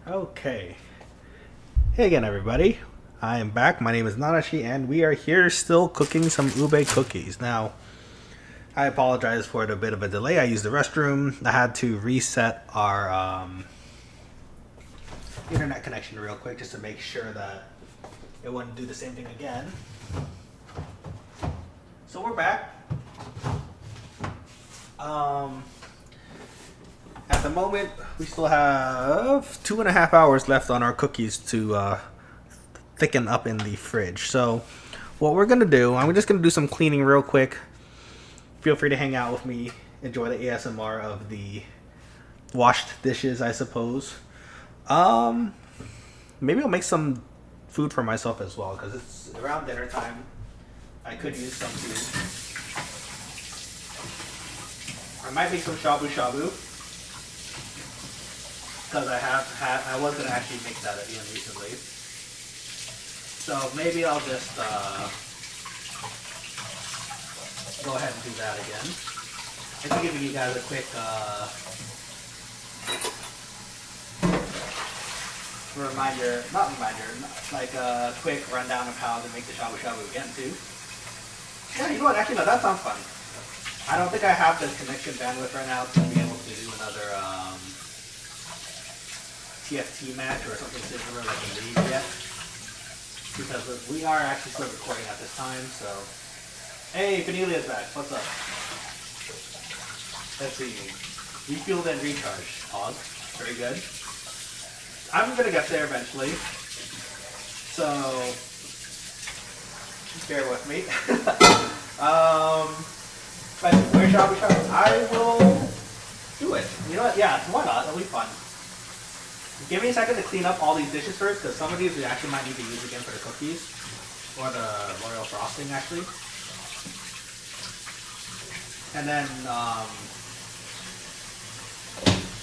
Okay. Hey again, everybody. I am back. My name is Nanashi, and we are here still cooking some ube cookies. Now, I apologize for the bit of a delay. I used the restroom. I had to reset our internet connection real quick just to make sure that it wouldn't do the same thing again. So we're back. At the moment, we still have 2.5 hours left on our cookies to thicken up in the fridge. So what we're going to do, I'm just going to do some cleaning real quick. Feel free to hang out with me. Enjoy the ASMR of the washed dishes, I suppose. Maybe I'll make some food for myself as well, because it's around dinner time. I could use some food. I might make some shabu shabu, because I was going to actually make that again recently. So maybe I'll just go ahead and do that again. Just giving you guys a quick like a quick rundown of how to make the shabu shabu again too. Yeah, you know what? Actually, no, that sounds fun. I don't think I have the connection bandwidth right now to be able to do another TFT match or something similar like a league yet, because we are actually still recording at this time. So, hey, Cornelia's back. What's up? Let's see. Refueled and recharged. Pause. Very good. I'm gonna get there eventually. So, bear with me. But where shabu shabu? I will do it. You know what? Yeah, why not? It'll be fun. Give me a second to clean up all these dishes first, because some of these we actually might need to use again for the cookies. Or the royal frosting, actually. And then,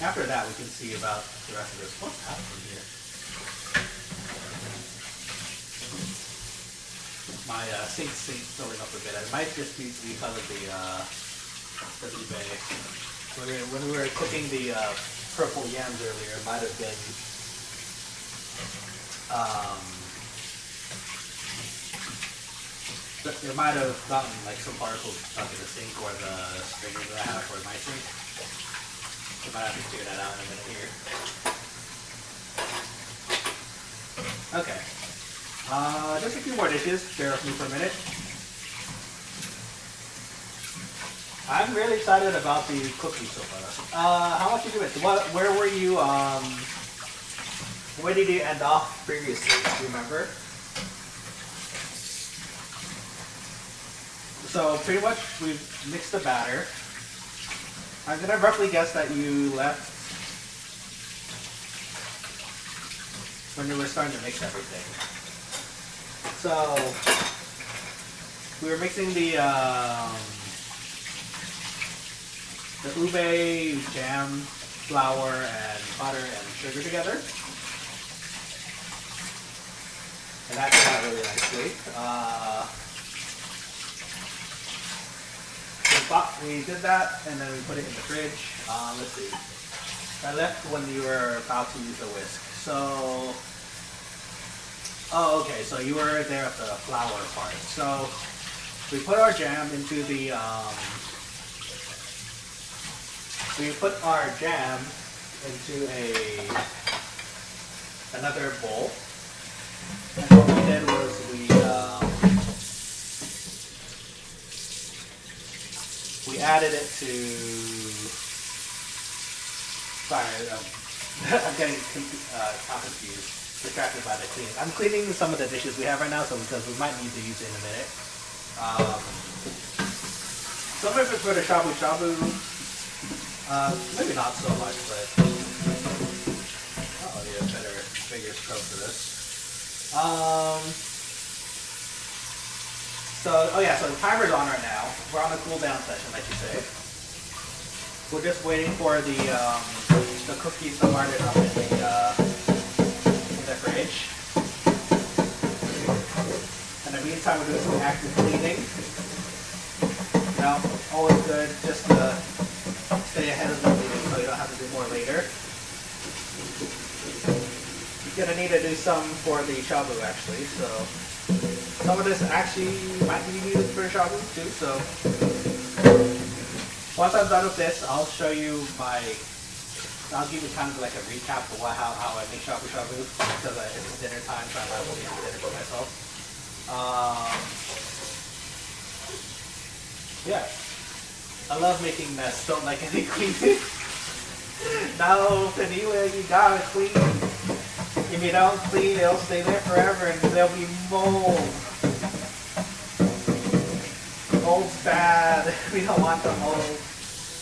after that, we can see about the rest of this. What's happening here? My sink's filling up a bit. It might just be because of the ube. When we were cooking the purple yams earlier, it might have been it might have gotten like some particles stuck in the sink or the strainer that I have for my sink. I might have to figure that out in a minute here. Okay. Just a few more dishes. Bear with me for a minute. I'm really excited about the cookies so far. How much did you do it? Where were you? Where did you end off previously? Do you remember? So pretty much we've mixed the batter. I'm gonna roughly guess that you left when you were starting to mix everything. So we were mixing the ube, jam, flour, and butter and sugar together. And that came out really nicely. We did that, and then we put it in the fridge. Let's see. I left when you were about to use the whisk. So, oh, okay. So you were there at the flour part. So we put our jam into the. We put our jam into another bowl. And what we did was we added it to. Sorry, I'm getting confused, distracted by the cleaning. I'm cleaning some of the dishes we have right now, because we might need to use it in a minute. Some of it's for the shabu shabu. Maybe not so much, but I'll need a bigger scope for this. So the timer's on right now. We're on a cool down session, like you say. We're just waiting for the cookies to harden up in the fridge. In the meantime, we're doing some active cleaning. Now, always good just to stay ahead of the cleaning so you don't have to do more later. gonna need to do some for the shabu actually. So some of this actually might be needed for shabu too. So once I'm done with this, I'll show you I'll give you kind of like a recap of how I make shabu shabu because it's dinner time, so I'm only have dinner for myself. Yeah, I love making mess. Don't like any cleaning. No, anyway, you gotta clean. If you don't clean, it'll stay there forever, and there'll be mold. Mold's bad. We don't want the mold.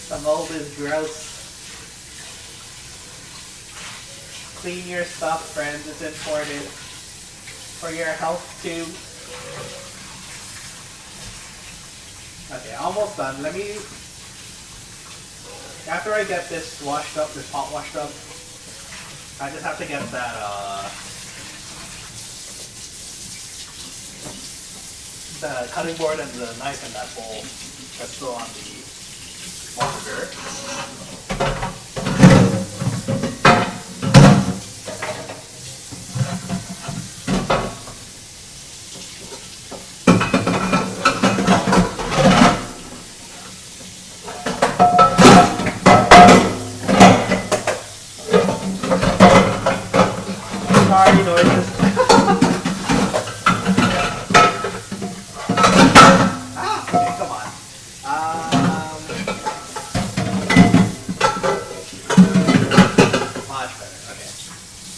The mold is gross. Clean your stuff, friends. It's important for your health too. Okay, almost done. After I get this washed up, this pot washed up, I just have to get that the cutting board and the knife in that bowl that's still on the washer. Sorry, noises. Okay, come on. Much better. Okay.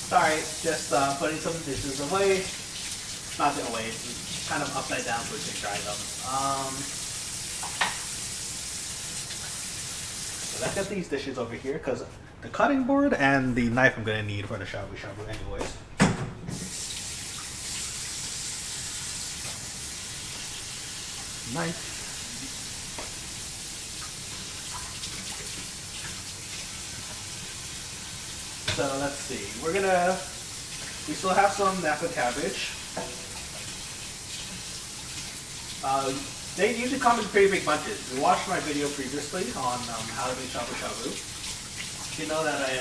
Sorry, just putting some dishes away. Not away. It's kind of upside down so we can dry them. So let's get these dishes over here because the cutting board and the knife I'm gonna need for the shabu shabu anyways. Knife. So let's see. We still have some napa cabbage. They usually come in pretty big bunches. We watched my video previously on how to make shabu shabu. You know that I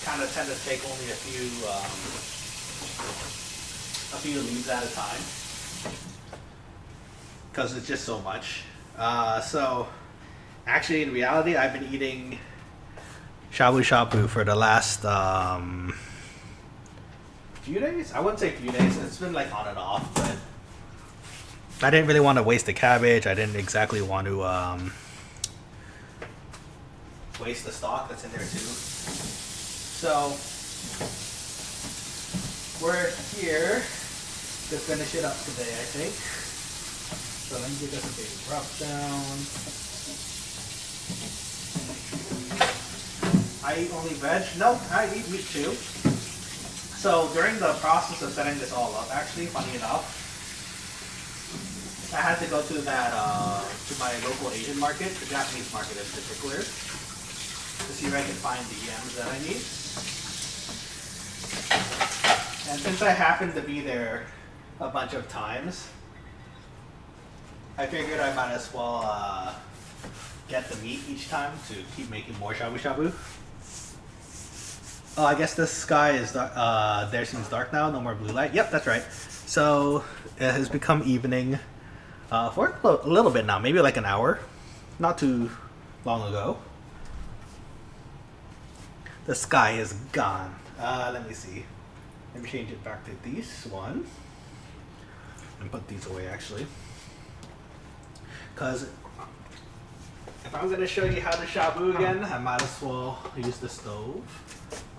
kind of tend to take only a few leaves at a time because it's just so much. So actually, in reality, I've been eating shabu shabu for the last few days. I wouldn't say few days. It's been like on and off, but I didn't really want to waste the cabbage. I didn't exactly want to waste the stock that's in there too. So we're here to finish it up today, I think. So let me give this a big rub down. I eat only veg. No, I eat meat too. So during the process of setting this all up, actually, funny enough, I had to go to to my local Asian market, the Japanese market in particular, to see if I can find the yams that I need. And since I happened to be there a bunch of times, I figured I might as well get the meat each time to keep making more shabu shabu. Oh, I guess the sky is there seems dark now, no more blue light. Yep, that's right. So it has become evening for a little bit now, maybe like an hour, not too long ago. The sky is gone. Let me see. Let me change it back to this one and put these away actually. Because if I'm going to show you how to shabu again, I might as well use the stove.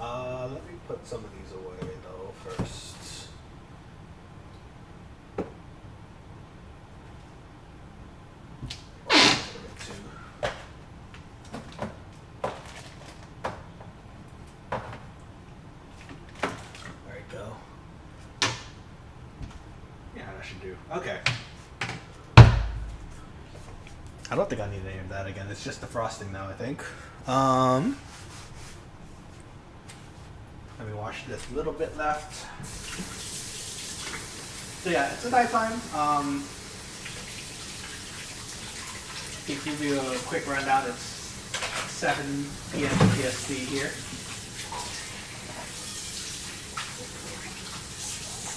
Let me put some of these away though first. There we go. Yeah, that should do. Okay. I don't think I need any of that again. It's just the frosting now, I think. Let me wash this little bit left. So yeah, it's a nighttime. To give you a quick rundown, it's 7 p.m. PST here.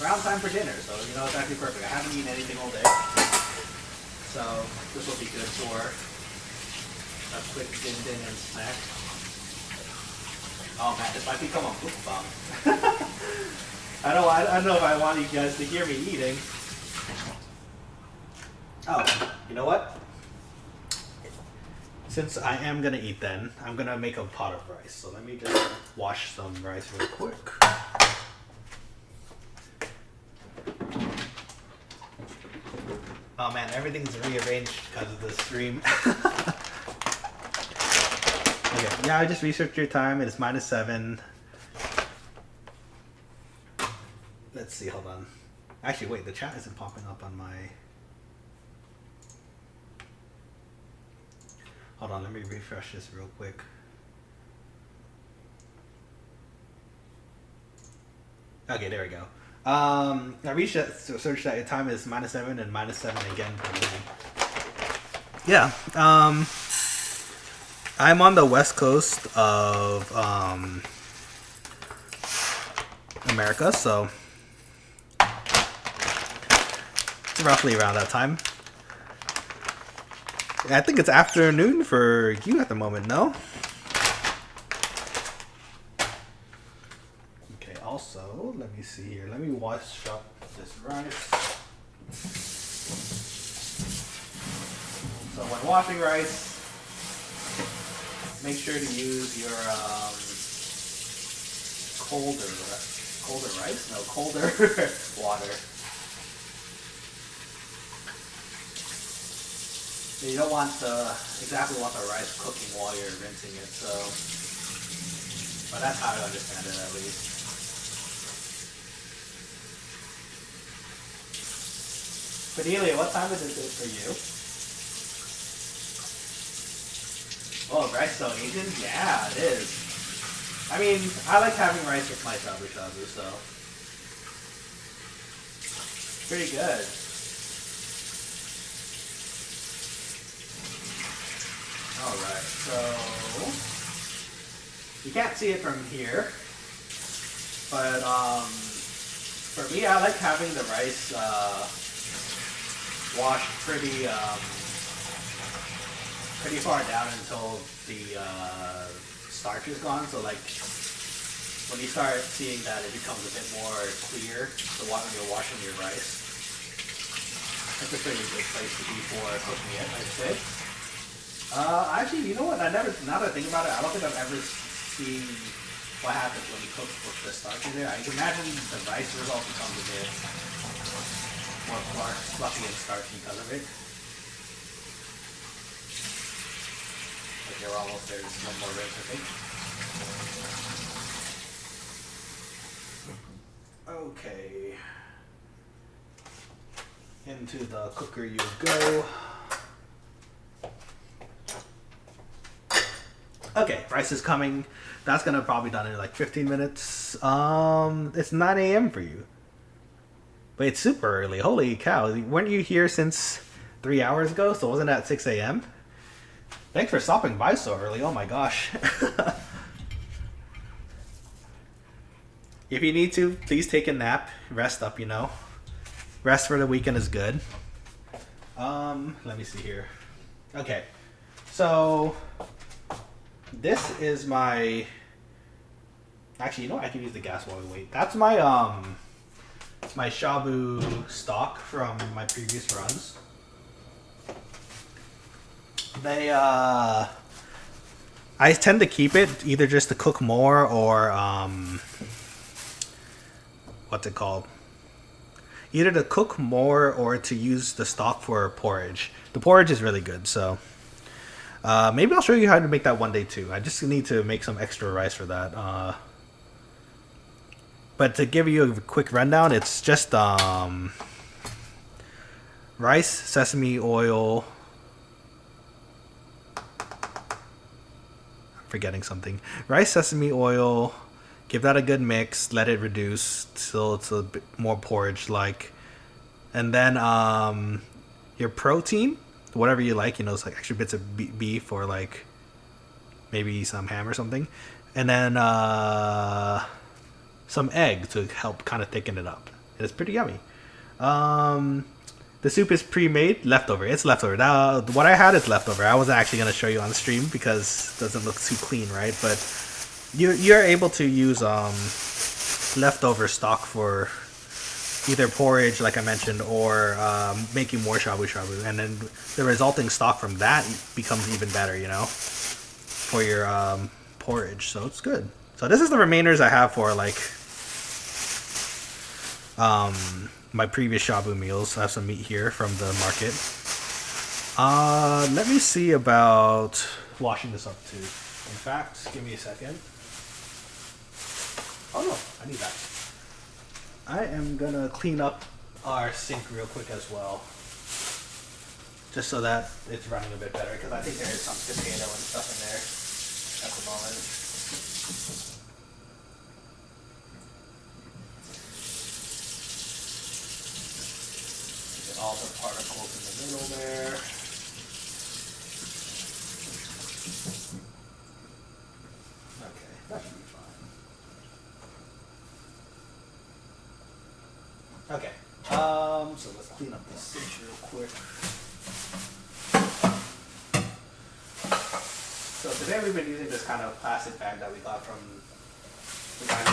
around time for dinner, so you know it's actually perfect. I haven't eaten anything all day, so this will be good for a quick din and snack. Oh man, this might become a mukbang. I don't know if I want you guys to hear me eating. Oh, you know what? Since I am gonna eat then, I'm gonna make a pot of rice. So let me just wash some rice real quick. Oh man, everything's rearranged because of the stream. Okay, yeah, I just researched your time. It's -7. Let's see, hold on. Actually, wait, the chat isn't popping up on my... Hold on, let me refresh this real quick. Okay, there we go. I searched that your time is -7 and -7 again for me. Yeah, I'm on the west coast of America, so it's roughly around that time. I think it's afternoon for you at the moment, no? Okay, also, let me see here. Let me wash up this rice. So when washing rice, make sure to use your colder rice? No, colder water. You don't want exactly want the rice cooking while you're rinsing it, so, but that's how I understand it at least. Cornelia, what time is it for you? Oh, rice so Asian? Yeah, it is. I mean, I like having rice with my shabu shabu, so pretty good. Alright, so you can't see it from here, but for me, I like having the rice washed pretty far down until the starch is gone. So like when you start seeing that it becomes a bit more clear, the water you're washing your rice. That's a pretty good place to be for cooking it, I'd say. Actually, you know what? Now that I think about it, I don't think I've ever seen what happens when you cook with the starch in there. I can imagine the rice result becomes a bit more fluffy and starchy because of it. Okay, we're almost there. Just one more rinse, I think. Okay. Into the cooker you go. Okay, rice is coming. That's gonna probably done in like 15 minutes. It's 9 a.m. for you. But it's super early. Holy cow. Weren't you here since 3 hours ago? So wasn't that 6 a.m.? Thanks for stopping by so early. Oh my gosh. If you need to, please take a nap. Rest up, you know. Rest for the weekend is good. Let me see here. Okay. So this is my... Actually, you know what? I can use the gas while we wait. That's my my shabu stock from my previous runs. They I tend to keep it either just to cook more or what's it called? Either to cook more or to use the stock for porridge. The porridge is really good, so maybe I'll show you how to make that one day too. I just need to make some extra rice for that. But to give you a quick rundown, it's just rice, sesame oil. I'm forgetting something. Rice, sesame oil. Give that a good mix. Let it reduce till it's a bit more porridge-like. And then your protein, whatever you like. You know, it's like extra bits of beef or like maybe some ham or something. And then some egg to help kind of thicken it up. It is pretty yummy. The soup is pre-made, leftover. It's leftover. Now, what I had is leftover. I wasn't actually going to show you on stream because it doesn't look too clean, right? But you're able to use leftover stock for either porridge, like I mentioned, or making more shabu shabu, and then the resulting stock from that becomes even better, you know, for your porridge. So it's good. So this is the remainders I have for like my previous shabu meals. I have some meat here from the market. Let me see about washing this up too. In fact, give me a second. Oh no, I need that. I am gonna clean up our sink real quick as well, just so that it's running a bit better, because I think there is some potato and stuff in there at the moment. Get all the particles in the middle there. Okay, that should be fine. Okay, so let's clean up this sink real quick. So today we've been using this kind of plastic bag that we got from the guy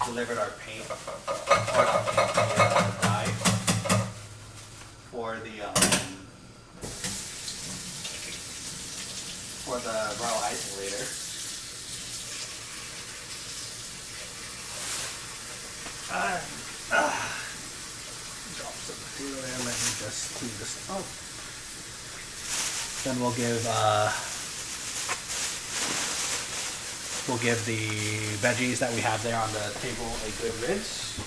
who delivered our paint, or dye for the royal isolator. Drop some potato there. Let me just clean this up. Then we'll give the veggies that we have there on the table a good rinse.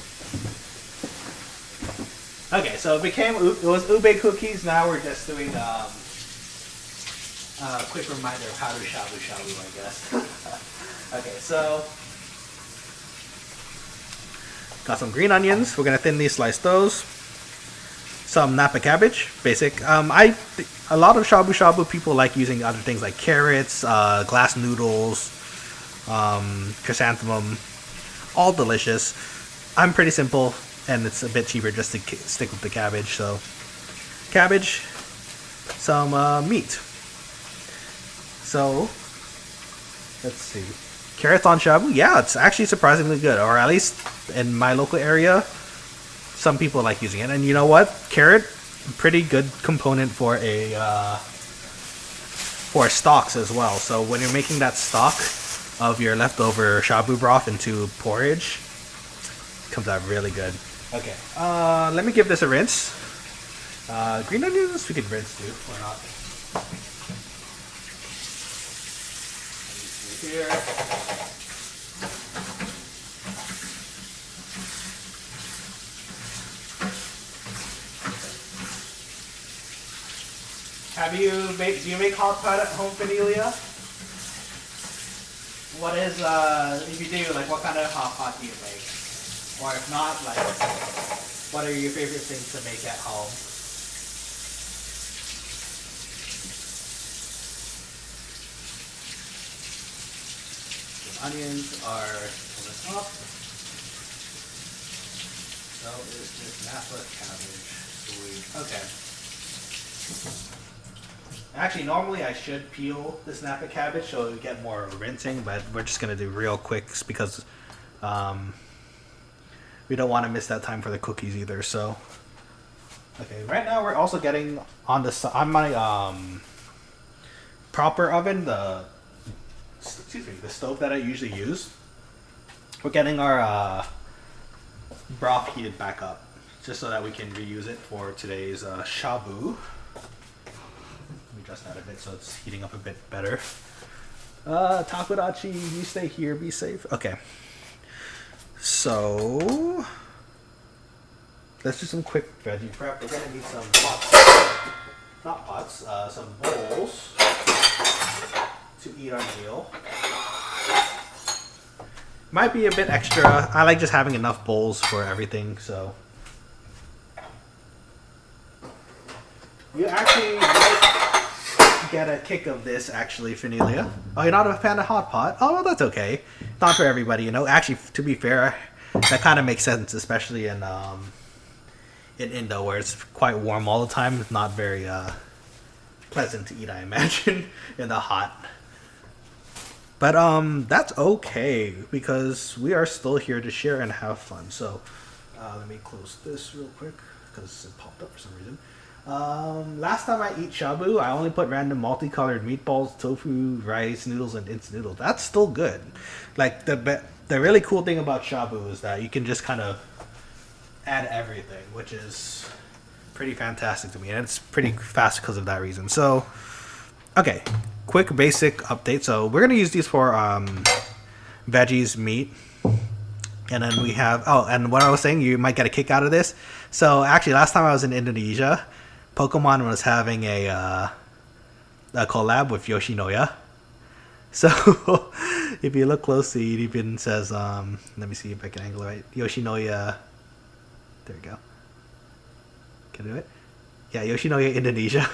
Okay, so it was ube cookies. Now we're just doing a quick reminder of how to shabu shabu, I guess. Okay, so got some green onions. We're gonna thinly slice those. Some napa cabbage, basic. A lot of shabu shabu people like using other things like carrots, glass noodles, chrysanthemum, all delicious. I'm pretty simple, and it's a bit cheaper just to stick with the cabbage. So, cabbage, some meat. So, let's see. Carrots on shabu? Yeah, it's actually surprisingly good, or at least in my local area, some people like using it. And you know what? Carrot, pretty good component for stocks as well. So when you're making that stock of your leftover shabu broth into porridge, it comes out really good. Okay, let me give this a rinse. Green onions we could rinse too, why not? Here. Do you make hot pot at home, Fidelia? What is, if you do, like, what kind of hot pot do you make? Or if not, like, what are your favorite things to make at home? The onions are coming up. So is this napa cabbage. Sweet. Okay. Actually, normally I should peel this napa cabbage so we get more rinsing, but we're just going to do real quick because we don't want to miss that time for the cookies either. So, okay, right now we're also getting on my proper oven, the stove that I usually use. We're getting our broth heated back up just so that we can reuse it for today's shabu. Adjust that a bit so it's heating up a bit better. Takodachi, you stay here, be safe. Okay. So let's do some quick veggie prep. We're gonna need some pots. Not pots, some bowls to eat our meal. Might be a bit extra. I like just having enough bowls for everything, so you actually get a kick of this, actually, Finelia. Oh, you're not a fan of hot pot? Oh, well, that's okay. Not for everybody, you know. Actually, to be fair, that kind of makes sense, especially in Indo where it's quite warm all the time. It's not very pleasant to eat, I imagine, in the hot. But that's okay because we are still here to share and have fun. So let me close this real quick because it popped up for some reason. Last time I eat shabu, I only put random multicolored meatballs, tofu, rice, noodles, and instant noodles. That's still good. Like the really cool thing about shabu is that you can just kind of add everything, which is pretty fantastic to me, and it's pretty fast because of that reason. So, okay, quick basic update. So we're gonna use these for veggies, meat, and then we have and what I was saying, you might get a kick out of this. So actually, last time I was in Indonesia, Pokemon was having a collab with Yoshinoya. So if you look closely, it even says, let me see if I can angle it right. Yoshinoya. There we go. Can I do it? Yeah, Yoshinoya Indonesia.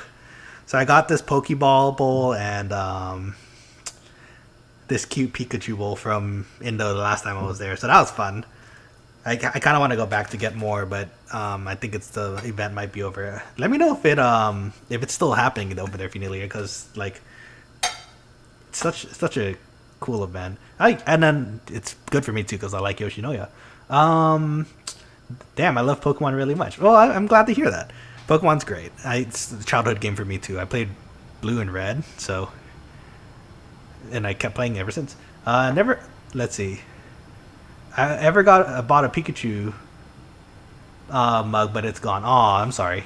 So I got this Pokeball bowl and this cute Pikachu bowl from Indo the last time I was there. So that was fun. I kind of want to go back to get more, but I think the event might be over. Let me know if it's still happening over there, Finalia, because like it's such a cool event. And then it's good for me too because I like Yoshinoya. Damn, I love Pokemon really much. Well, I'm glad to hear that. Pokemon's great. It's a childhood game for me too. I played Blue and Red, and I kept playing ever since. Let's see. I bought a Pikachu mug, but it's gone. Aw, I'm sorry.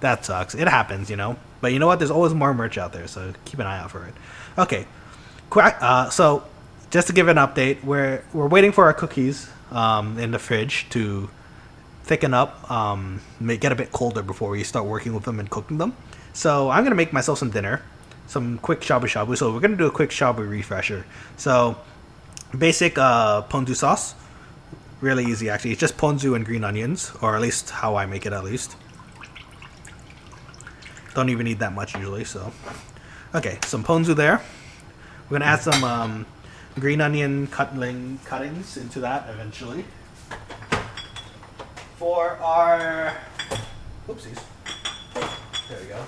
That sucks. It happens, you know. But you know what? There's always more merch out there, so keep an eye out for it. Okay. So just to give an update, we're waiting for our cookies in the fridge to thicken up, get a bit colder before we start working with them and cooking them. So I'm gonna make myself some dinner, some quick shabu shabu. So we're gonna do a quick shabu refresher. So basic ponzu sauce, really easy actually. It's just ponzu and green onions, or at least how I make it at least. Don't even need that much usually. So okay, some ponzu there. We're gonna add some green onion cuttings into that eventually. For our oopsies, there we go.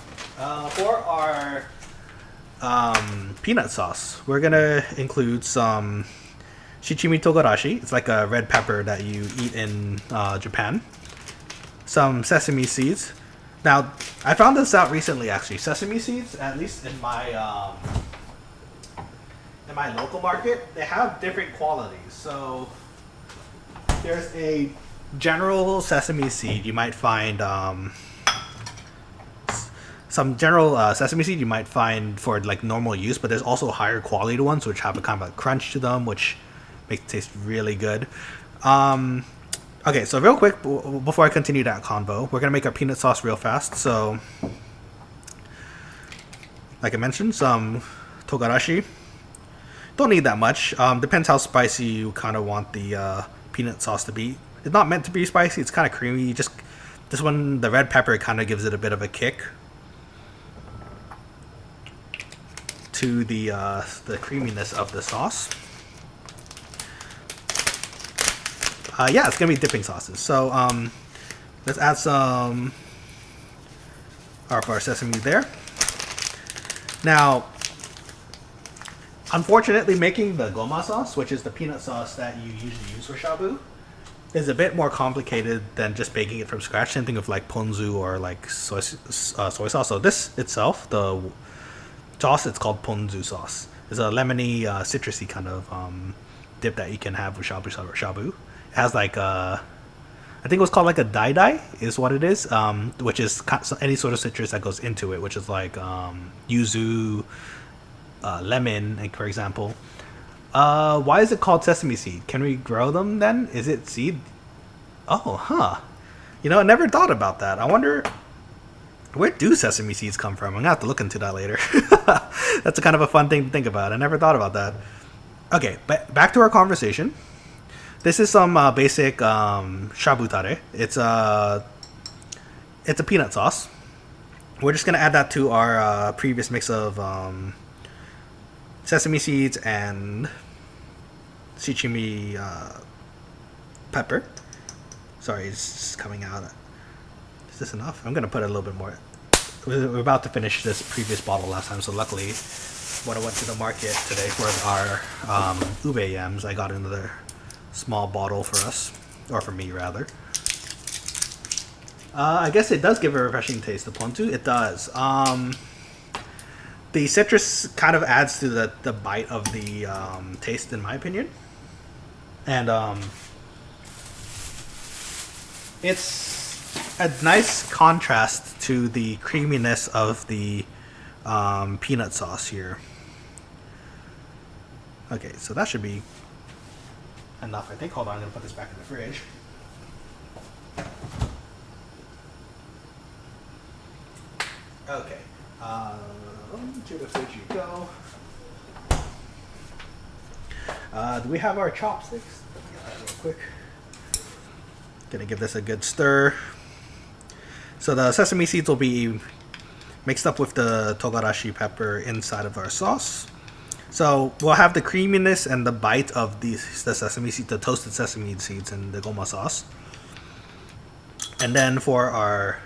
For our peanut sauce, we're gonna include some shichimi togarashi. It's like a red pepper that you eat in Japan. Some sesame seeds. Now, I found this out recently actually. Sesame seeds, at least in my local market, they have different qualities. So there's a general sesame seed. You might find some general sesame seed you might find for like normal use, but there's also higher quality ones which have a kind of a crunch to them, which makes it taste really good. Okay, so real quick before I continue that convo, we're gonna make our peanut sauce real fast. So like I mentioned, some togarashi. Don't need that much. Depends how spicy you kind of want the peanut sauce to be. It's not meant to be spicy. It's kind of creamy. Just this one, the red pepper kind of gives it a bit of a kick to the creaminess of the sauce. Yeah, it's gonna be dipping sauces. So let's add some of our sesame there. Now, unfortunately, making the goma sauce, which is the peanut sauce that you usually use for shabu, is a bit more complicated than just making it from scratch. Same thing with like ponzu or like soy sauce. So this itself, the sauce, it's called ponzu sauce. It's a lemony, citrusy kind of dip that you can have with shabu. It has like I think it was called like a dai is what it is, which is any sort of citrus that goes into it, which is like yuzu, lemon, like, for example. Why is it called sesame seed? Can we grow them then? Is it seed? Oh, huh. You know, I never thought about that. I wonder, where do sesame seeds come from? I'm gonna have to look into that later. That's a kind of a fun thing to think about. I never thought about that. Okay, but back to our conversation. This is some basic shabu tare. It's a peanut sauce. We're just gonna add that to our previous mix of sesame seeds and shichimi pepper. Sorry, it's just coming out. Is this enough? I'm gonna put a little bit more. We're about to finish this previous bottle last time, so luckily when I went to the market today for our ube yams, I got another small bottle for us, or for me rather. I guess it does give a refreshing taste, the ponzu. It does. The citrus kind of adds to the bite of the taste, in my opinion. And it's a nice contrast to the creaminess of the peanut sauce here. Okay, so that should be enough, I think. Hold on, I'm going to put this back in the fridge. Okay, to the fridge you go. Do we have our chopsticks? Let me get that real quick. Gonna give this a good stir. So the sesame seeds will be mixed up with the Takodachi pepper inside of our sauce. So we'll have the creaminess and the bite of the sesame seeds, the toasted sesame seeds, and the goma sauce. And then for our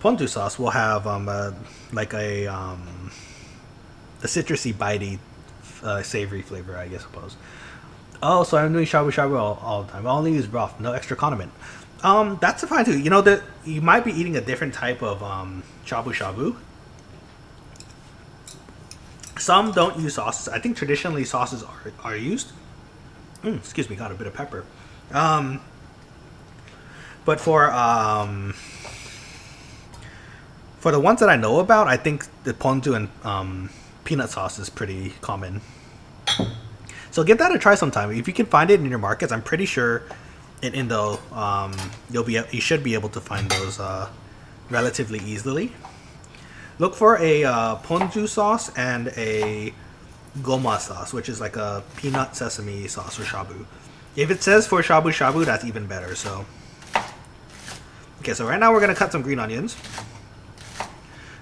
ponzu sauce, we'll have the citrusy, bitey, savory flavor, I guess, suppose. Oh, so I'm doing shabu shabu all the time. I only use broth, no extra condiment. That's fine too. You know that you might be eating a different type of shabu shabu. Some don't use sauces. I think traditionally sauces are used. Excuse me, got a bit of pepper. But for the ones that I know about, I think the ponzu and peanut sauce is pretty common. So give that a try sometime. If you can find it in your markets, I'm pretty sure in Indo you should be able to find those relatively easily. Look for a ponzu sauce and a goma sauce, which is like a peanut sesame sauce for shabu. If it says for shabu shabu, that's even better. So okay, so right now we're gonna cut some green onions.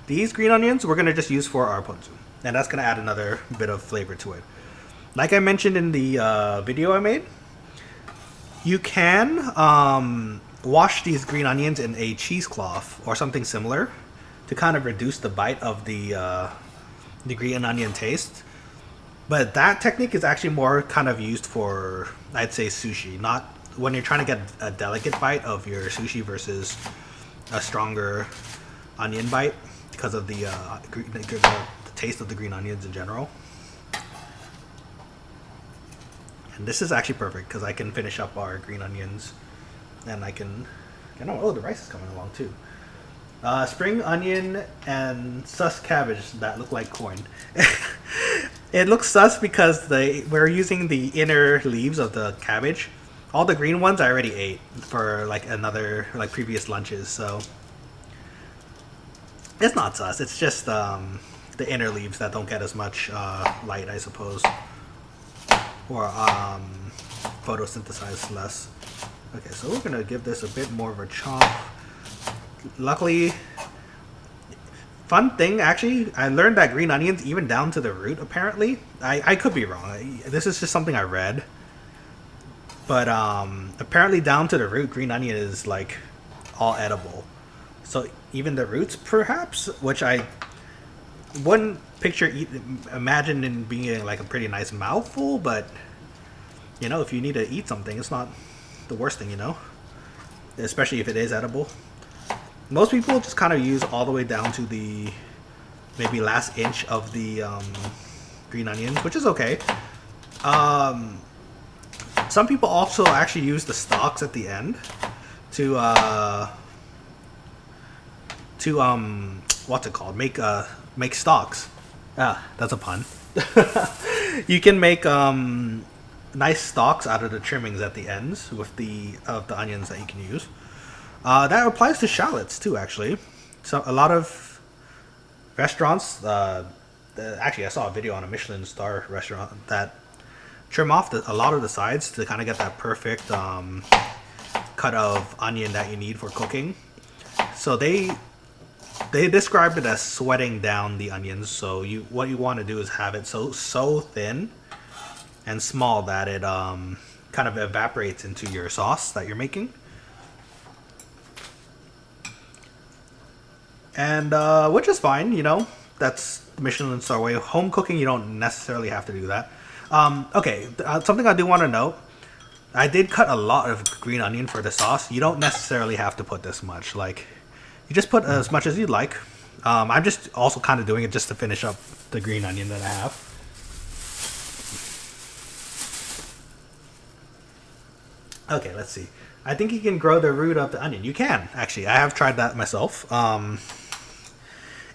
These green onions we're gonna just use for our ponzu, and that's gonna add another bit of flavor to it. Like I mentioned in the video I made, you can wash these green onions in a cheesecloth or something similar to kind of reduce the bite of the green onion taste. But that technique is actually more kind of used for, I'd say, sushi, not when you're trying to get a delicate bite of your sushi versus a stronger onion bite because of the taste of the green onions in general. And this is actually perfect because I can finish up our green onions, and I can, oh, the rice is coming along too. Spring onion and sus cabbage that look like corn. It looks sus because we're using the inner leaves of the cabbage. All the green ones I already ate for previous lunches, so it's not sus. It's just the inner leaves that don't get as much light, I suppose, or photosynthesize less. Okay, so we're gonna give this a bit more of a chomp. Luckily, fun thing actually, I learned that green onions, even down to the root, apparently. I could be wrong. This is just something I read. But apparently down to the root, green onion is like all edible. So even the roots, perhaps, which I wouldn't imagine in being like a pretty nice mouthful, but if you need to eat something, it's not the worst thing, especially if it is edible. Most people just kind of use all the way down to the maybe last inch of the green onions, which is okay. Some people also actually use the stalks at the end to what's it called? Make stalks. That's a pun. You can make nice stalks out of the trimmings at the ends with the onions that you can use. That applies to shallots too, actually. So a lot of restaurants, actually I saw a video on a Michelin star restaurant that trim off a lot of the sides to kind of get that perfect cut of onion that you need for cooking. So they described it as sweating down the onions. So what you want to do is have it so thin and small that it kind kind of evaporates into your sauce that you're making. And which is fine, you know, that's the Michelin star way. Home cooking, you don't necessarily have to do that. Okay, something I do want to note. I did cut a lot of green onion for the sauce. You don't necessarily have to put this much. Like, you just put as much as you'd like. I'm just also kind of doing it just to finish up the green onion that I have. Okay, let's see. I think you can grow the root of the onion. You can, actually. I have tried that myself.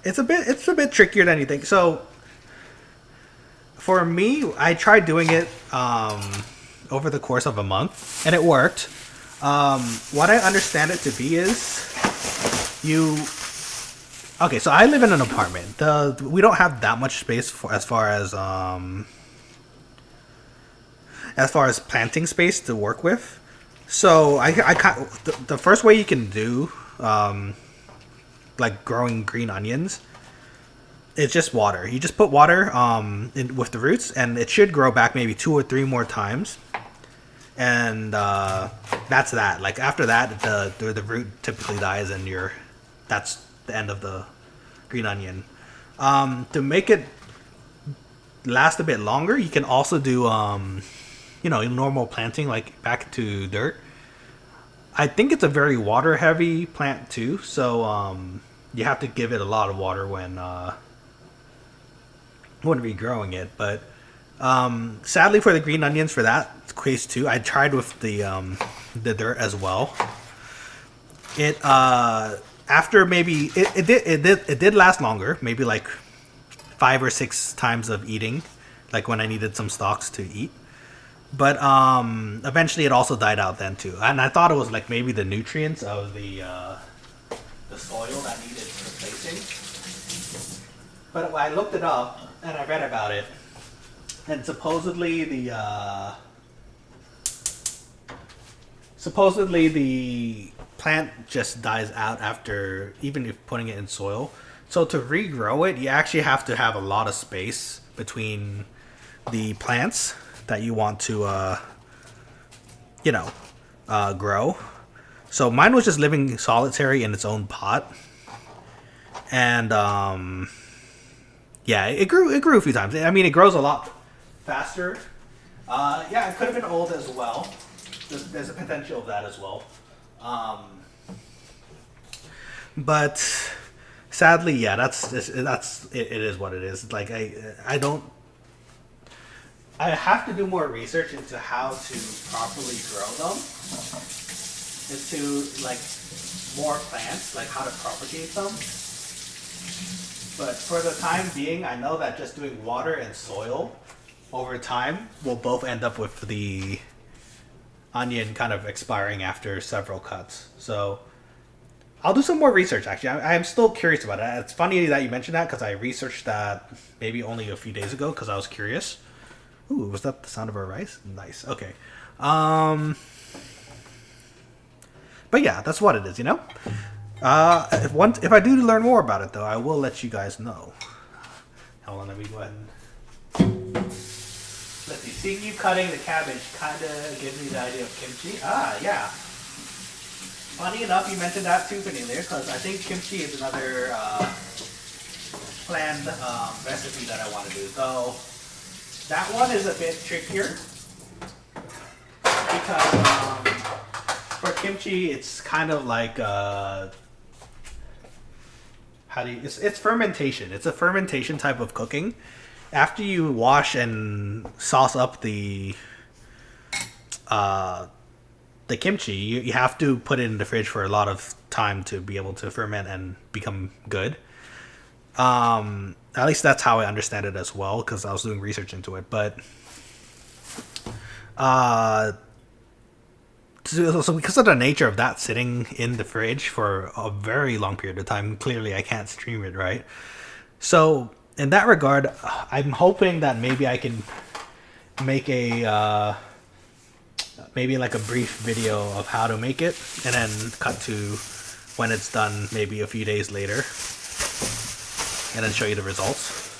It's a bit trickier than you think. So, for me, I tried doing it over the course of a month, and it worked. What I understand it to be is okay, so I live in an apartment. We don't have that much space as far as planting space to work with. So the first way you can do like growing green onions, it's just water. You just put water in with the roots, and it should grow back maybe 2 or 3 more times. And that's that. Like after that, the root typically dies, and that's the end of the green onion. To make it last a bit longer, you can also do normal planting, like back to dirt. I think it's a very water heavy plant too, so you have to give it a lot of water when regrowing it. But sadly for the green onions, for that case too, I tried with the dirt as well. It after maybe it did last longer, maybe like 5 or 6 times of eating, like when I needed some stalks to eat. But eventually it also died out then too, and I thought it was like maybe the nutrients of the soil that needed replacing. But I looked it up and I read about it, and supposedly the plant just dies out after even if putting it in soil. So to regrow it, you actually have to have a lot of space between the plants that you want to grow. So mine was just living solitary in its own pot, and it grew a few times. I mean, it grows a lot faster. It could have been old as well. There's a potential of that as well. But sadly, that's it is what it is. Like I have to do more research into how to properly grow them, into like more plants, like how to propagate them. But for the time being, I know that just doing water and soil over time will both end up with the onion kind of expiring after several cuts. So I'll do some more research, actually. I'm still curious about it. It's funny that you mentioned that, because I researched that maybe only a few days ago because I was curious. Ooh, was that the sound of our rice? Nice. Okay. But yeah, that's what it is, you know? If I do learn more about it, though, I will let you guys know. Hold on, let me go ahead and... Let's see. Seeing you cutting the cabbage kind of gives me the idea of kimchi. Ah, yeah. Funny enough, you mentioned that too, Vanilla, because I think kimchi is another planned recipe that I want to do. So that one is a bit trickier because for kimchi, it's kind of like it's fermentation. It's a fermentation type of cooking. After you wash and sauce up the kimchi, you have to put it in the fridge for a lot of time to be able to ferment and become good. At least that's how I understand it as well, because I was doing research into it. But so because of the nature of that sitting in the fridge for a very long period of time, clearly I can't stream it, right? So in that regard, I'm hoping that maybe I can make maybe like a brief video of how to make it, and then cut to when it's done maybe a few days later, and then show you the results.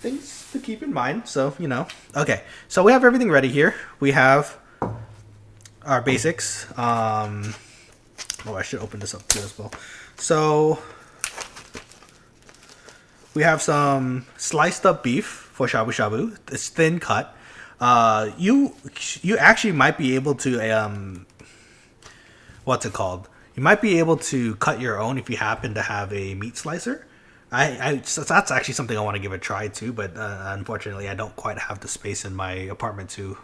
things to keep in mind. So, you know. Okay, so we have everything ready here. We have our basics. Oh, I should open this up too as well. So we have some sliced up beef for shabu shabu. It's thin cut. You actually might be able to what's it called? You might be able to cut your own if you happen to have a meat slicer. So that's actually something I want to give a try too, but unfortunately I don't quite have the space in my apartment to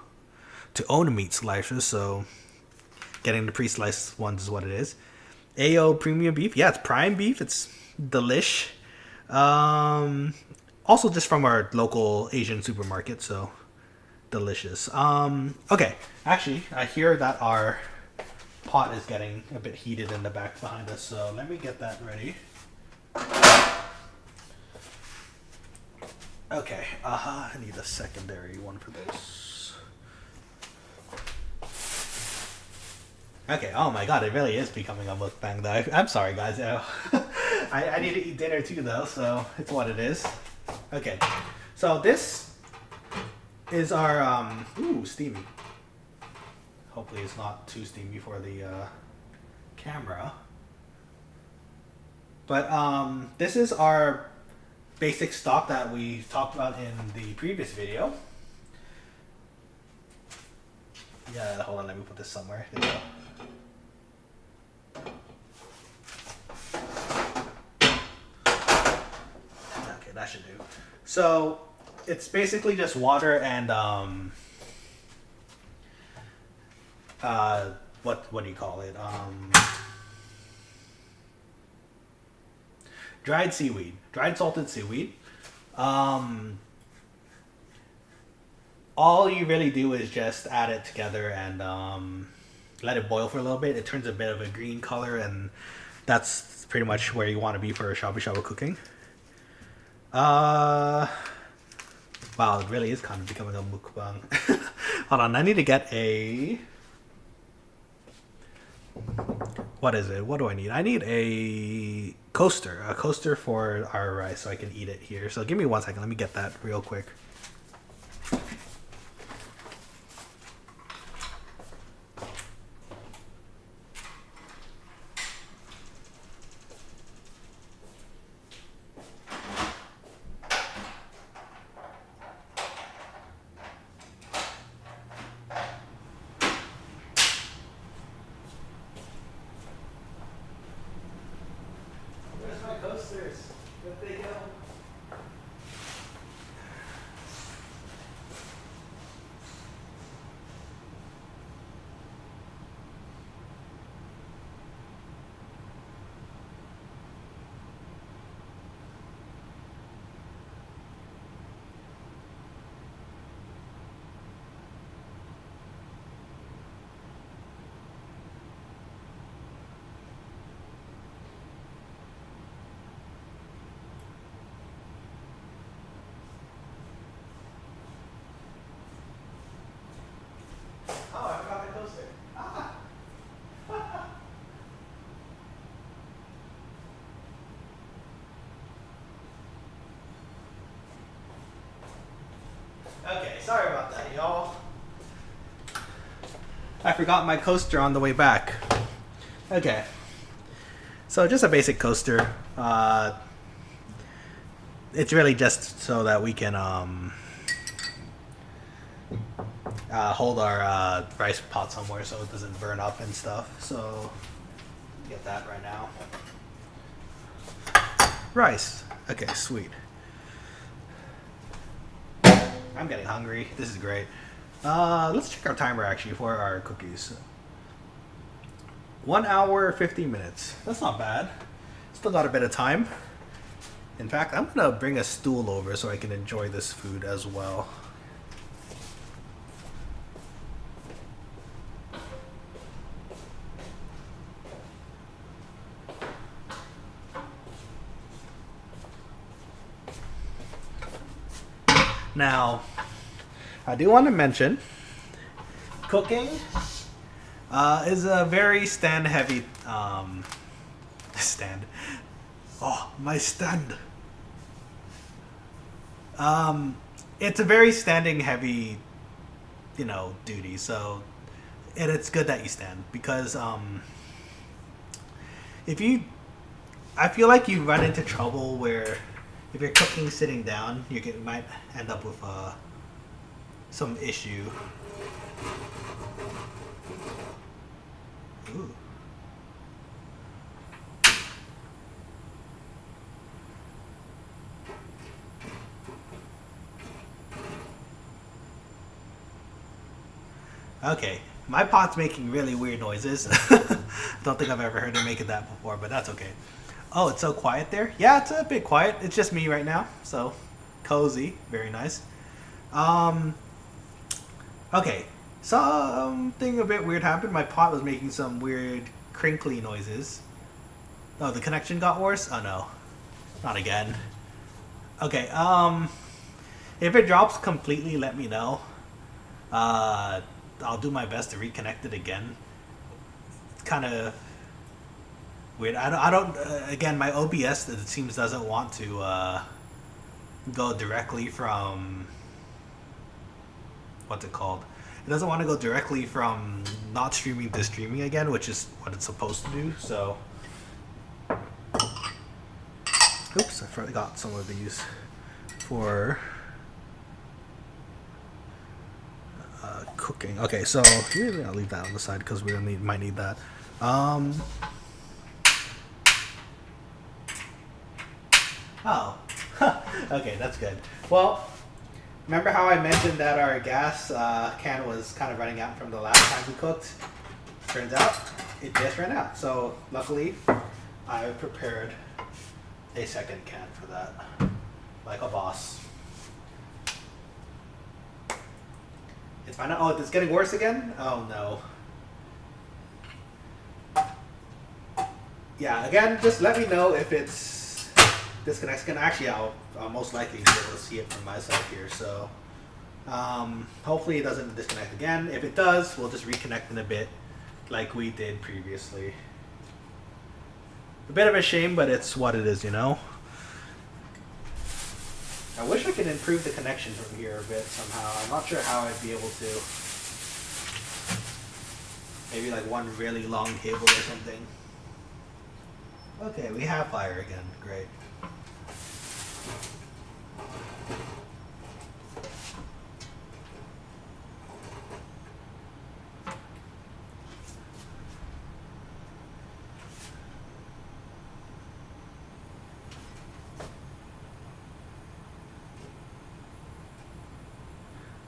own a meat slicer, so getting the pre-sliced ones is what it is. AO premium beef, yeah, it's prime beef. It's delish. Also just from our local Asian supermarket, so delicious. Okay, actually, I hear that our pot is getting a bit heated in the back behind us, so let me get that ready. Okay, I need a secondary one for this. Okay, oh my god, it really is becoming a mukbang though. I'm sorry guys, I need to eat dinner too though, so it's what it is. Okay, so this is our, ooh, steamy. Hopefully it's not too steamy for the camera. But this is our basic stock that we talked about in the previous video. Yeah, hold on, let me put this somewhere. There you go. Okay, that should do. So it's basically just water and what do you call it? Dried seaweed, dried salted seaweed. All you really do is just add it together and let it boil for a little bit. It turns a bit of a green color, and that's pretty much where you want to be for shabu shabu cooking. Wow, it really is kind of becoming a mukbang. Hold on, I need to get a... What is it? What do I need? I need a coaster for our rice so I can eat it here. So give me 1 second. Let me get that real quick. Okay, sorry about that, y'all. I forgot my coaster on the way back. Okay. So just a basic coaster. It's really just so that we can hold our rice pot somewhere so it doesn't burn up and stuff. So get that right now. Rice. Okay, sweet. I'm getting hungry. This is great. Let's check our timer actually for our cookies. 1 hour, 15 minutes. That's not bad. Still got a bit of time. In fact, I'm gonna bring a stool over so I can enjoy this food as well. Now, I do want to mention, cooking is a very stand-heavy stand. Oh, my stand. It's a very standing heavy, duty. So, and it's good that you stand because if you, I feel like you run into trouble where if you're cooking sitting down, might end up with some issue. Ooh. Okay, my pot's making really weird noises. Don't think I've ever heard it making that before, but that's okay. Oh, it's so quiet there? Yeah, it's a bit quiet. It's just me right now, so cozy, very nice. Um, okay, something a bit weird happened. My pot was making some weird crinkly noises. Oh, the connection got worse? Oh no, not again. Okay, if it drops completely, let me know. Uh, I'll do my best to reconnect it again. It's kind of weird. Again, my OBS, it seems, doesn't want to go directly from, what's it called? It doesn't want to go directly from not streaming to streaming again, which is what it's supposed to do. So, oops, I forgot some of these for cooking. Okay, so maybe I'll leave that on the side because we might need that. Oh, okay, that's good. Well, remember how I mentioned that our gas can was kind of running out from the last time we cooked? Turns out it just ran out. So luckily, I prepared a second can for that, like a boss. It's fine. Oh, it's getting worse again? Oh no. Yeah, again, just let me know if it's disconnects again. Actually, I'll most likely be able to see it from my side here. So hopefully it doesn't disconnect again. If it does, we'll just reconnect in a bit like we did previously. A bit of a shame, but it's what it is, I wish I could improve the connection from here a bit somehow. I'm not sure how I'd be able to. Maybe like one really long cable or something. Okay, we have fire again. Great.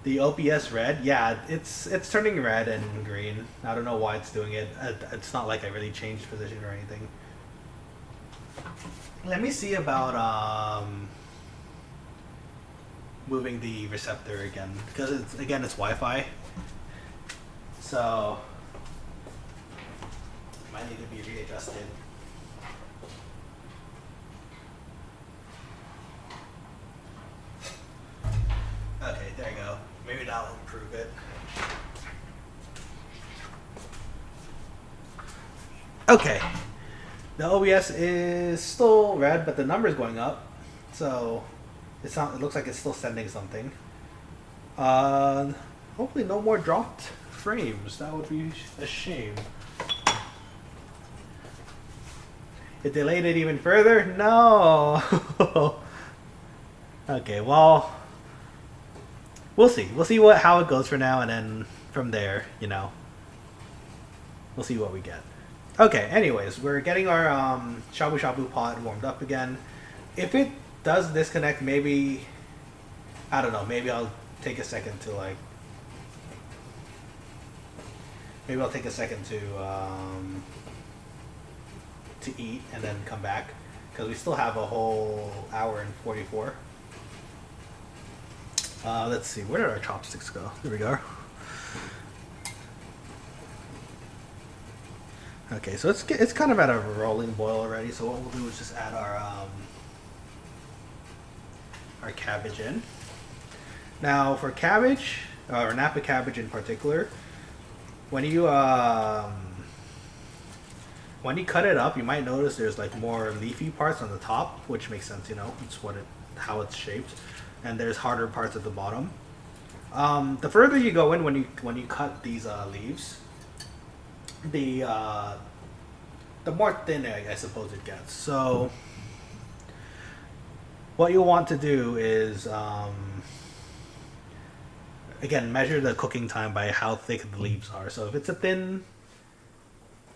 The OPS red, yeah, it's turning red and green. I don't know why it's doing it. It's not like I really changed position or anything. Let me see about moving the receptor again because it's Wi-Fi, so it might need to be readjusted. Okay, there you go. Maybe that'll improve it. Okay. The OBS is still red, but the number's going up. So it looks like it's still sending something. Hopefully no more dropped frames. That would be a shame. It delayed it even further? No. Okay, well, we'll see. We'll see how it goes for now, and then from there, we'll see what we get. Okay, anyways, we're getting our shabu shabu pot warmed up again. If it does disconnect, maybe, I don't know, maybe I'll take a second to eat and then come back, because we still have a whole hour and 44. Let's see, where did our chopsticks go? There we go. Okay, so it's kind of at a rolling boil already. So what we'll do is just add our cabbage in. Now for cabbage, or Napa cabbage in particular, when you cut it up, you might notice there's like more leafy parts on the top, which makes sense. It's how it's shaped. and there's harder parts at the bottom. The further you go in when you cut these leaves, the more thin I suppose it gets. So what you'll want to do is again measure the cooking time by how thick the leaves are. So if it's a thin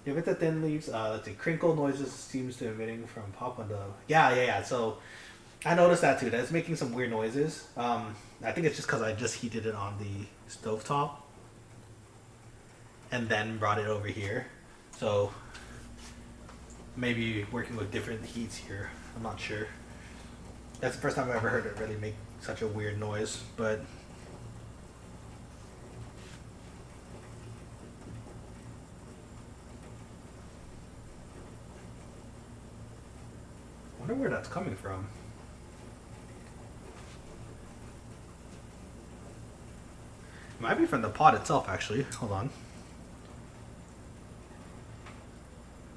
leaves, let's see, crinkle noises seems to be emitting from pop on the yeah. So I noticed that too. That it's making some weird noises. I think it's just because I just heated it on the stovetop and then brought it over here. So maybe working with different heats here. I'm not sure. That's the first time I've ever heard it really make such a weird noise, but I wonder where that's coming from. It might be from the pot itself, actually. Hold on.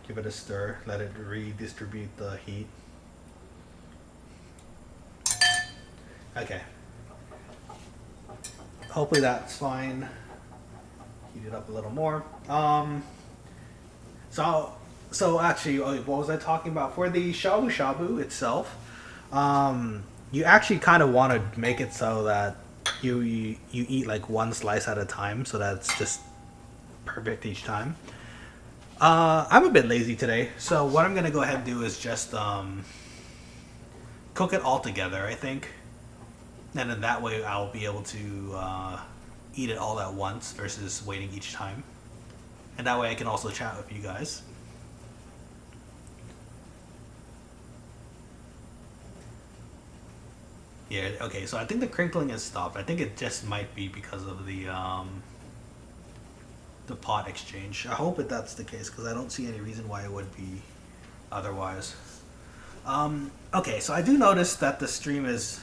Give it a stir. Let it redistribute the heat. Okay. Hopefully that's fine. Heat it up a little more. So actually, what was I talking about? For the shabu shabu itself, you actually kind of want to make it so that you eat like one slice at a time, so that it's just perfect each time. I'm a bit lazy today, so what I'm gonna go ahead and do is just cook it all together, I think, and then that way I'll be able to eat it all at once versus waiting each time, and that way I can also chat with you guys. Yeah, okay, so I think the crinkling has stopped. I think it just might be because of the pot exchange. I hope that's the case because I don't see any reason why it would be otherwise. Okay, so I do notice that the stream is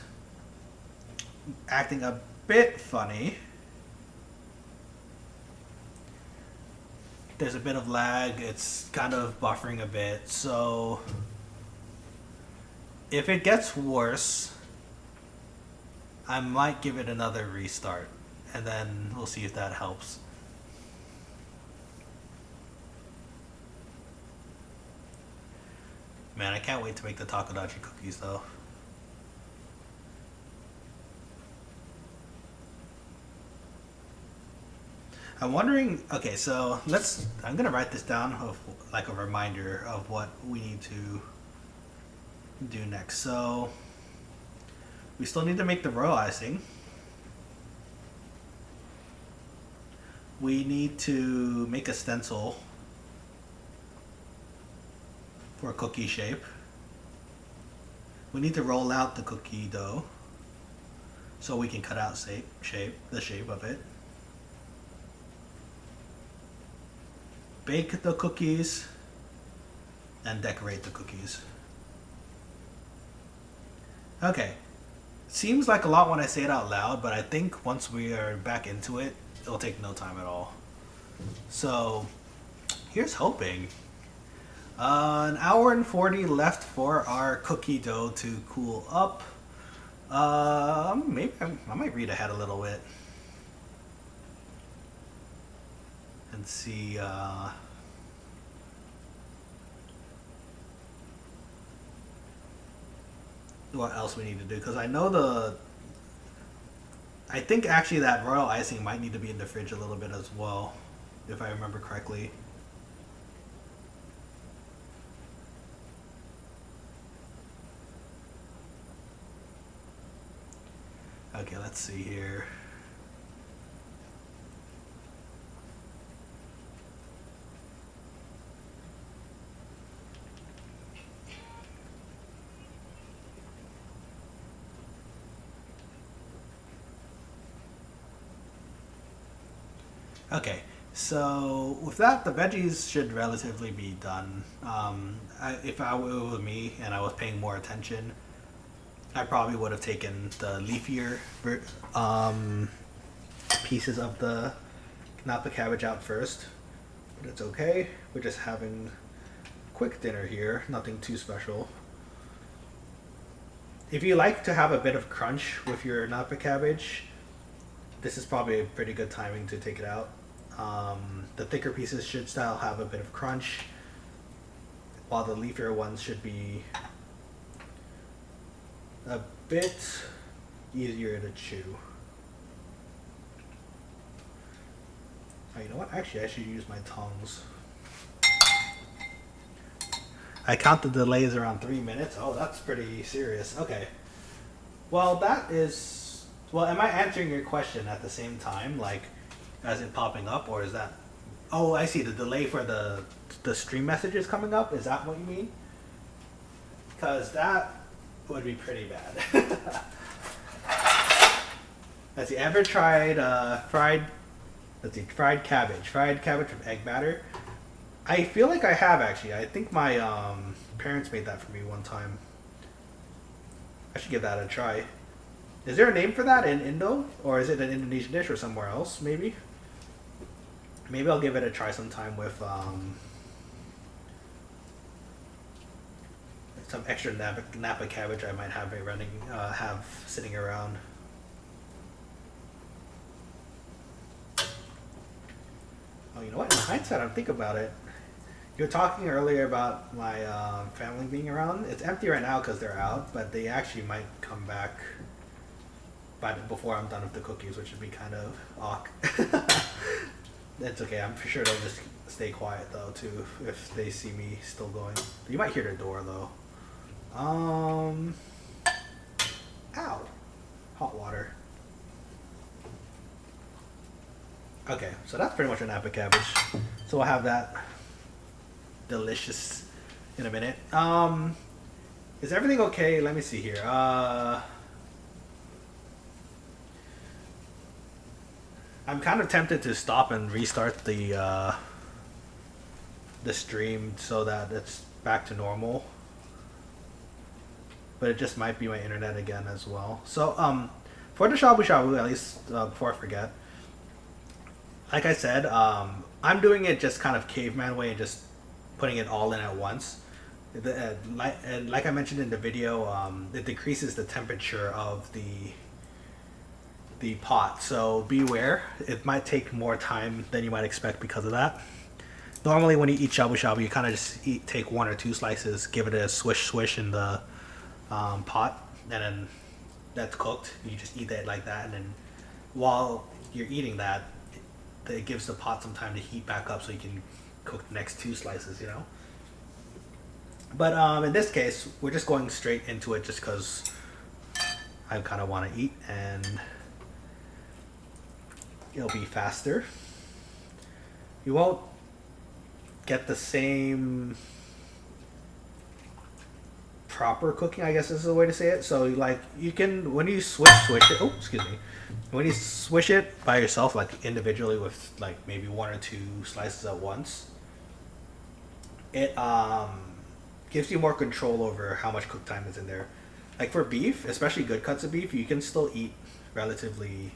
acting a bit funny. There's a bit of lag. It's kind of buffering a bit. So if it gets worse, I might give it another restart, and then we'll see if that helps. Man, I can't wait to make the Takodachi cookies though. I'm wondering, okay, so I'm gonna write this down of like a reminder of what we need to do next. So we still need to make the royal icing. We need to make a stencil for cookie shape. We need to roll out the cookie dough so we can cut out the shape of it. Bake the cookies and decorate the cookies. Okay. Seems like a lot when I say it out loud, but I think once we are back into it, it'll take no time at all. So, here's hoping. An hour and 40 left for our cookie dough to cool up. Maybe I might read ahead a little bit and see what else we need to do, because I know I think actually that royal icing might need to be in the fridge a little bit as well, if I remember correctly. Okay, let's see here. Okay, so with that, the veggies should relatively be done. If it were me and I was paying more attention, I probably would have taken the leafier pieces of the Napa cabbage out first, but it's okay. We're just having quick dinner here, nothing too special. if you like to have a bit of crunch with your napa cabbage, this is probably a pretty good timing to take it out. The thicker pieces should still have a bit of crunch, while the leafier ones should be a bit easier to chew. Oh, you know what? Actually, I should use my tongs. I count the delays around 3 minutes. Oh, that's pretty serious. Okay. Well, that is... Well, am I answering your question at the same time? Like, as it popping up? Or is that... Oh, I see. The delay for the stream messages coming up? Is that what you mean? Because that would be pretty bad. Let's see. Ever tried fried cabbage? Fried cabbage with egg batter? I feel like I have, actually. I think my parents made that for me one time. I should give that a try. Is there a name for that in Indo? Or is it an Indonesian dish or somewhere else, maybe? Maybe I'll give it a try sometime with some extra Napa cabbage I might have have sitting around. Oh, you know what? In hindsight, I'm thinking about it. You were talking earlier about my family being around. It's empty right now because they're out, but they actually might come back before I'm done with the cookies, which would be kind of awk. It's okay. I'm sure they'll just stay quiet though too if they see me still going. You might hear the door though. Ow! Hot water. Okay, so that's pretty much a Napa cabbage. So we'll have that. Delicious in a minute. Is everything okay? Let me see here. I'm kind of tempted to stop and restart the stream so that it's back to normal. But it just might be my internet again as well. So for the shabu shabu, at least before I forget, like I said, I'm doing it just kind of caveman way and just putting it all in at once. Like I mentioned in the video, it decreases the temperature of the pot, so beware. It might take more time than you might expect because of that. Normally when you eat shabu shabu, you kind of just take 1 or 2 slices, give it a swish in the pot, and then that's cooked. You just eat it like that, and then while you're eating that, it gives the pot some time to heat back up so you can cook the next 2 slices, you know. But in this case, we're just going straight into it just because I kind of want to eat and it'll be faster. You won't get the same proper cooking, I guess is the way to say it. So like you can, when you swish it, oh excuse me, when you swish it by yourself, like individually with like maybe 1 or 2 slices at once, it gives you more control over how much cook time is in there. Like for beef, especially good cuts of beef, you can still eat relatively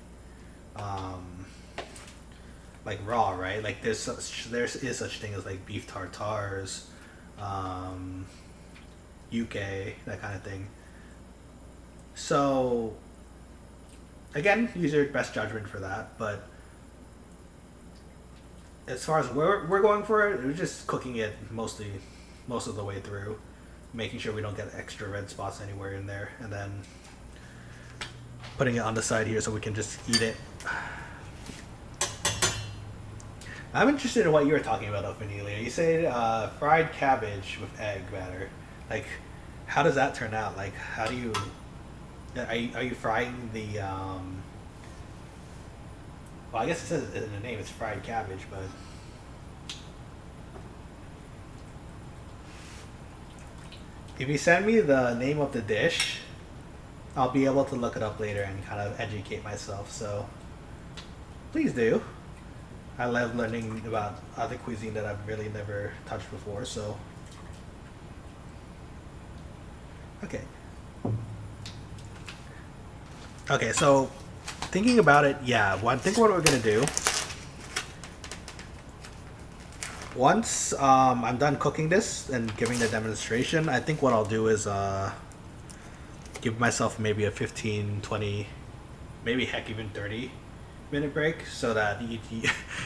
like raw, right? Like there is such thing as like beef tartars, yuke, that kind of thing. So again, use your best judgment for that. But as far as we're going for it, we're just cooking it most of the way through, making sure we don't get extra red spots anywhere in there, and then putting it on the side here so we can just eat it. I'm interested in what you were talking about, Ophelia. You said fried cabbage with egg batter. Like, how does that turn out? Like, how do you... Are you frying the... Well, I guess it says in the name it's fried cabbage, but... If you send me the name of the dish, I'll be able to look it up later and kind of educate myself, so please do. I love learning about other cuisine that I've really never touched before, so... Okay. Okay, so thinking about it, yeah, I think what we're going to do, once I'm done cooking this and giving the demonstration, I think what I'll do is give myself maybe a 15, 20, maybe heck even 30-minute break so that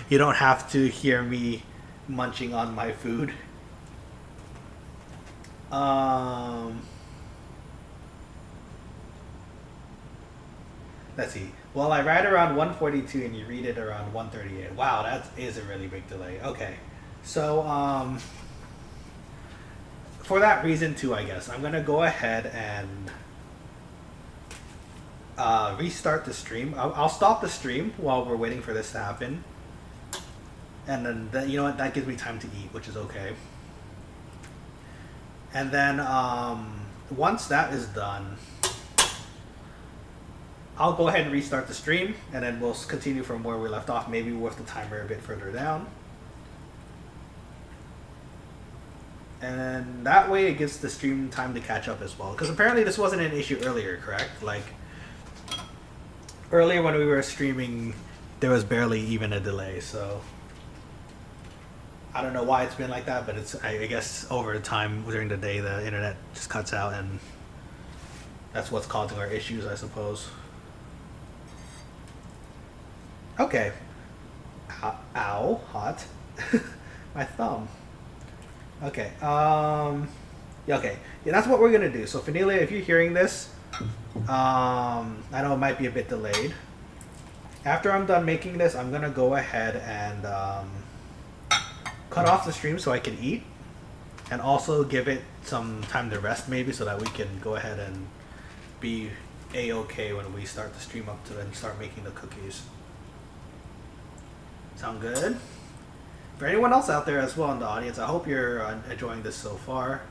you don't have to hear me munching on my food. Let's see. Well, I write around 142 and you read it around 138. Wow, that is a really big delay. Okay. So, for that reason too, I guess, I'm going to go ahead and restart the stream. I'll stop the stream while we're waiting for this to happen. And then, you know what, that gives me time to eat, which is okay. And then, once that is done, I'll go ahead and restart the stream, and then we'll continue from where we left off, maybe with the timer a bit further down. And that way it gives the stream time to catch up as well. Because apparently this wasn't an issue earlier, correct? Like, earlier when we were streaming, there was barely even a delay, so I don't know why it's been like that, but it's, I guess over time during the day the internet just cuts out, and that's what's causing our issues, I suppose. Okay. Ow, hot. My thumb. Okay. Yeah, okay. Yeah, that's what we're gonna do. So Finelia, if you're hearing this, I know it might be a bit delayed. After I'm done making this, I'm gonna go ahead and cut off the stream so I can eat, and also give it some time to rest maybe so that we can go ahead and be a-okay when we start the stream up to then start making the cookies. Sound good? For anyone else out there as well in the audience, I hope you're enjoying this so far.